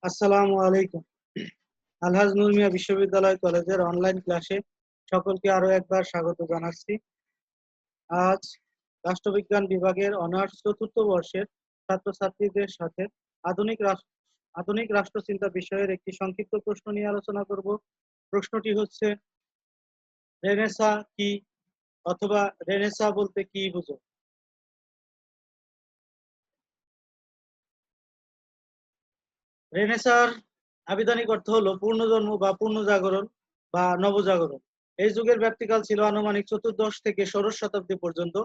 আসসালামু আলাইকুম। আলহাজ নূর মিয়া বিশ্ববিদ্যালয় কলেজের অনলাইন ক্লাসে সকলকে আরো একবার স্বাগত জানাচ্ছি। আজ রাষ্ট্রবিজ্ঞান বিভাগের অনার্স চতুর্থ বর্ষের ছাত্রছাত্রীদের সাথে আধুনিক আধুনিক রাষ্ট্রচিন্তা বিষয়ের একটি সংক্ষিপ্ত প্রশ্ন নিয়ে আলোচনা করব। প্রশ্নটি হচ্ছে, রেনেসাঁ কি, অথবা রেনেসাঁ বলতে কি বুঝো? রেনেসাঁর আবিধানিক অর্থ হলো পূর্ণজন্ম বা পূর্ণজাগরণ বা নবজাগরণ। এই যুগের ব্যাপ্তিকাল ছিল আনুমানিক চতুর্দশ থেকে ষোড়শ শতাব্দী পর্যন্ত।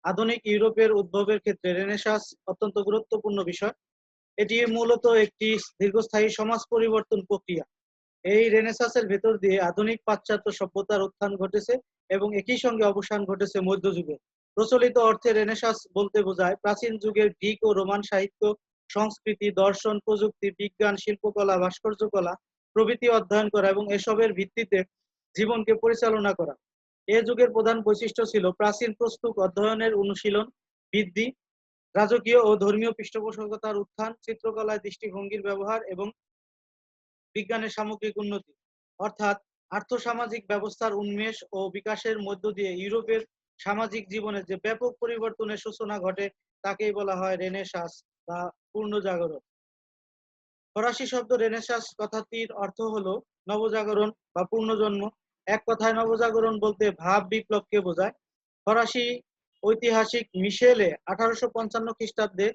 আধুনিক ইউরোপের উদ্ভবের ক্ষেত্রে রেনেসাঁস অত্যন্ত গুরুত্বপূর্ণ বিষয়। এটি মূলত একটি দীর্ঘস্থায়ী সমাজ পরিবর্তন প্রক্রিয়া। এই রেনেসাঁসের ভেতর দিয়ে আধুনিক পাশ্চাত্য সভ্যতার উত্থান ঘটেছে এবং একই সঙ্গে অবসান ঘটেছে মধ্যযুগে। প্রচলিত অর্থে রেনেসাঁস বলতে বোঝায় প্রাচীন যুগের গ্রিক ও রোমান সাহিত্য, সংস্কৃতি, দর্শন, প্রযুক্তি, বিজ্ঞান, শিল্পকলা, ভাস্কর্যকলা প্রভৃতি অধ্যয়ন করা এবং এসবের ভিত্তিতে জীবনকে পরিচালনা করা। এ যুগের প্রধান বৈশিষ্ট্য ছিল প্রাচীন প্রস্তুত অধ্যয়নের অনুশীলন বৃদ্ধি, রাজকীয় ও ধর্মীয় পৃষ্ঠপোষকতার উত্থান, চিত্রকলায় দৃষ্টিভঙ্গির ব্যবহার এবং বিজ্ঞানের সামগ্রিক উন্নতি। অর্থাৎ আর্থসামাজিক ব্যবস্থার উন্মেষ ও বিকাশের মধ্য দিয়ে ইউরোপের সামাজিক জীবনে যে ব্যাপক পরিবর্তনের সূচনা ঘটে তাকেই বলা হয় রেনেসাঁস বা পূর্ণজাগরণ। ফরাসি শব্দ রেনেসাঁস কথাটির অর্থ হলো নবজাগরণ বা পূর্ণজন্ম। এক কথায় নবজাগরণ বলতে ভাব বিপ্লবকে বোঝায়। ফরাসি ঐতিহাসিক মিশেলে 1855 খ্রিস্টাব্দে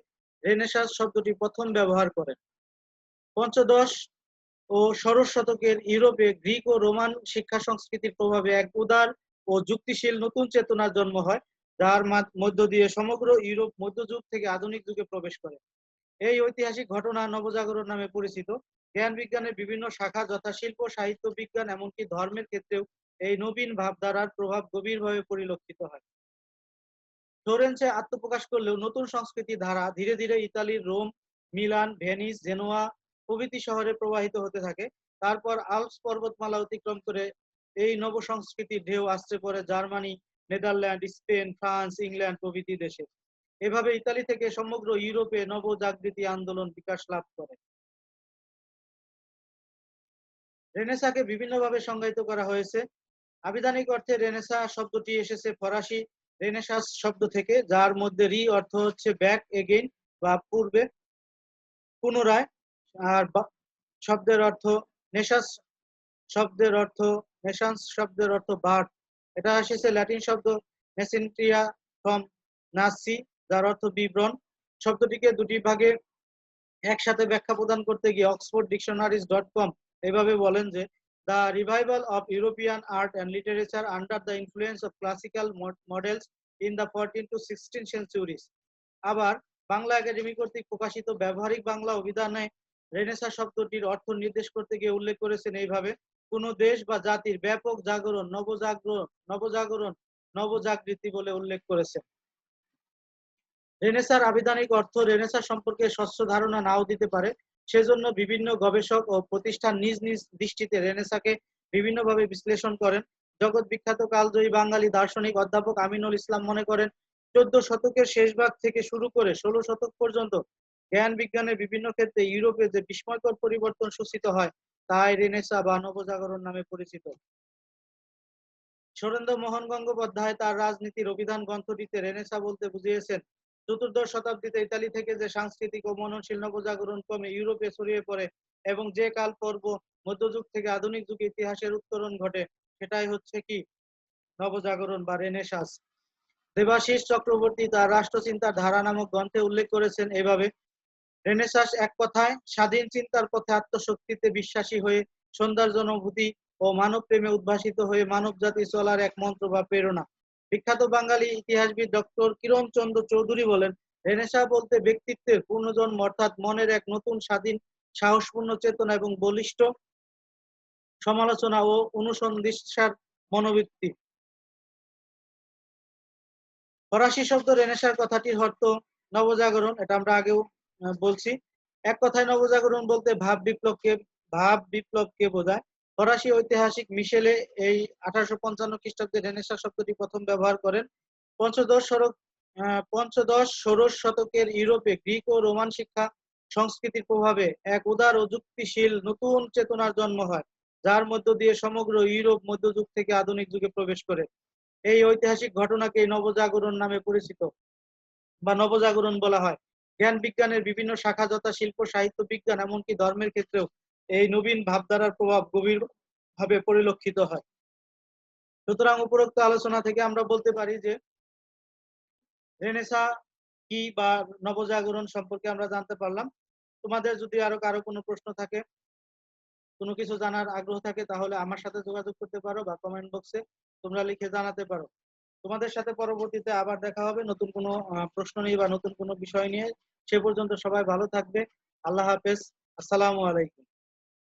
রেনেসাঁস শব্দটি প্রথম ব্যবহার করেন। পঞ্চদশ ও ষোড়শ শতকের ইউরোপে গ্রিক ও রোমান শিক্ষা সংস্কৃতির প্রভাবে এক উদার ও যুক্তিশীল নতুন চেতনার জন্ম হয়, যার মধ্য দিয়ে সমগ্র ইউরোপ মধ্যযুগ থেকে আধুনিক যুগে প্রবেশ করে। এই ঐতিহাসিক ঘটনা নবজাগরণ নামে পরিচিত। জ্ঞান বিজ্ঞানের বিভিন্ন শাখা যথা শিল্প, সাহিত্য, বিজ্ঞান এমনকি ধর্মের ক্ষেত্রেও এই নবীন ভাবধারার প্রভাব গভীরভাবে পরিলক্ষিত হয়। ফ্লোরেন্সে আত্মপ্রকাশ করলেও নতুন সংস্কৃতি ধারা ধীরে ধীরে ইতালির রোম, মিলান, ভেনিস, জেনোয়া প্রভৃতি শহরে প্রবাহিত হতে থাকে। তারপর আল্পস পর্বতমালা অতিক্রম করে এই নব সংস্কৃতির ঢেউ আসছে পড়ে Germany, Netherland, Spain, France, England প্রভৃতি দেশে। এভাবে ইতালি থেকে সমগ্র ইউরোপে নবজাগৃতি আন্দোলন বিকাশ লাভ করে। রেনেসাঁকে বিভিন্নভাবে সংজ্ঞায়িত করা হয়েছে। আবিধানিক অর্থে রেনেসাঁ শব্দটি এসেছে ফরাসি রেনেসাঁস শব্দ থেকে, যার মধ্যে রি অর্থ হচ্ছে ব্যাক এগেইন বা পূর্বে, পুনরায়। আর শব্দের অর্থ নেশাস শব্দের অর্থ নেশান্স শব্দের অর্থ বার্থ। এটা এসেছে ল্যাটিন শব্দ নেসেন্ট্রিয়া ফ্রম নাসি, যার অর্থ বিবরণ। শব্দটিকে দুটি ভাগে একসাথে ব্যাখ্যা প্রদান করতে গিয়ে অক্সফোর্ড ডিকশনারিজ.com এভাবে বলেন যে, the revival of European art and literature under the influence of classical models in the 14 to 16 centuries. আবার বাংলা একাডেমি কর্তৃক প্রকাশিত ব্যবহারিক বাংলা অভিধানে রেনেসাঁ শব্দটির অর্থ নির্দেশ করতে গিয়ে উল্লেখ করেছেন এইভাবে: কোন দেশ বা জাতির ব্যাপক জাগরণ, নবজাগরণ, নবজাগৃতি বলে উল্লেখ করেছেন। রেনেসাঁর আবিধানিক অর্থ রেনেসাঁ সম্পর্কে স্বচ্ছ ধারণা নাও দিতে পারে। সেজন্য বিভিন্ন গবেষক ও প্রতিষ্ঠান নিজ নিজ দৃষ্টিতে রেনেসাঁকে বিভিন্নভাবে বিশ্লেষণ করেন। জগৎ বিখ্যাত কালজয়ী বাঙালি দার্শনিক অধ্যাপক আমিনুল ইসলাম মনে করেন, 14 শতকের শেষ ভাগ থেকে শুরু করে 16 শতক পর্যন্ত জ্ঞান বিজ্ঞানের বিভিন্ন ক্ষেত্রে ইউরোপে যে বিস্ময়কর পরিবর্তন সূচিত হয় তাই রেনেসাঁ বা নবজাগরণ নামে পরিচিত। সুরেন্দ্র মোহন গঙ্গোপাধ্যায় তার রাজনীতির অভিধান গ্রন্থটিতে রেনেসাঁ বলতে বুঝিয়েছেন চতুর্দশ শতাব্দীতে ইতালি থেকে যে সাংস্কৃতিক ও মননশীল নবজাগরণ ক্রমে ইউরোপে ছড়িয়ে পড়ে এবং যে কাল পর্ব মধ্যযুগ থেকে আধুনিক যুগে ইতিহাসের উত্তরণ ঘটে, সেটাই হচ্ছে কি নবজাগরণ বা রেনেসাঁস। দেবাশিস চক্রবর্তী তার রাষ্ট্রচিন্তার ধারা নামক গ্রন্থে উল্লেখ করেছেন এভাবে: রেনেসাঁস এক কথায় স্বাধীন চিন্তার পথে আত্মশক্তিতে বিশ্বাসী হয়ে সৌন্দর্য অনুভূতি ও মানব প্রেমে উদ্ভাসিত হয়ে মানব জাতি চলার এক মন্ত্র বা প্রেরণা। বিখ্যাত বাঙালি ইতিহাসবিদ ডক্টর কিরণচন্দ্র চৌধুরী বলেন, রেনেসাঁ বলতে ব্যক্তিত্বের পুনর্জন্ম, অর্থাৎ মনের এক নতুন স্বাধীন সাহসপূর্ণ চেতনা এবং বলিষ্ঠ সমালোচনা ও অনুসন্ধিৎসার মনোবৃত্তি। ফরাসি শব্দ রেনেসাঁর কথাটির অর্থ নবজাগরণ, এটা আমরা আগেও বলছি। এক কথায় নবজাগরণ বলতে ভাব বিপ্লবকে বোঝায়। ফরাসি ঐতিহাসিক মিশেলে এই 1855 খ্রিস্টাব্দে রেনেসাঁ শব্দটি প্রথম ব্যবহার করেন। পঞ্চদশ ষোড়শ শতকের ইউরোপে গ্রিক ও রোমান শিক্ষা সংস্কৃতির প্রভাবে এক উদার ও যুক্তিশীল নতুন চেতনার জন্ম হয়, যার মধ্য দিয়ে সমগ্র ইউরোপ মধ্যযুগ থেকে আধুনিক যুগে প্রবেশ করে। এই ঐতিহাসিক ঘটনাকে নবজাগরণ নামে পরিচিত বা নবজাগরণ বলা হয়। জ্ঞান বিজ্ঞানের বিভিন্ন শাখা যথা শিল্প, সাহিত্য, বিজ্ঞান এমনকি ধর্মের ক্ষেত্রেও এই নবীন ভাবধারার প্রভাব গভীরভাবে পরিলক্ষিত হয়। সুতরাং উপরোক্ত আলোচনা থেকে আমরা বলতে পারি যে রেনেসা কি বা নবজাগরণ সম্পর্কে আমরা জানতে পারলাম। তোমাদের যদি আরো কারো কোনো প্রশ্ন থাকে, কোনো কিছু জানার আগ্রহ থাকে, তাহলে আমার সাথে যোগাযোগ করতে পারো বা কমেন্ট বক্সে তোমরা লিখে জানাতে পারো। তোমাদের সাথে পরবর্তীতে আবার দেখা হবে নতুন কোনো প্রশ্ন নিয়ে বা নতুন কোনো বিষয় নিয়ে। সে পর্যন্ত সবাই ভালো থাকবে। আল্লাহ হাফেজ। আসসালামু আলাইকুম।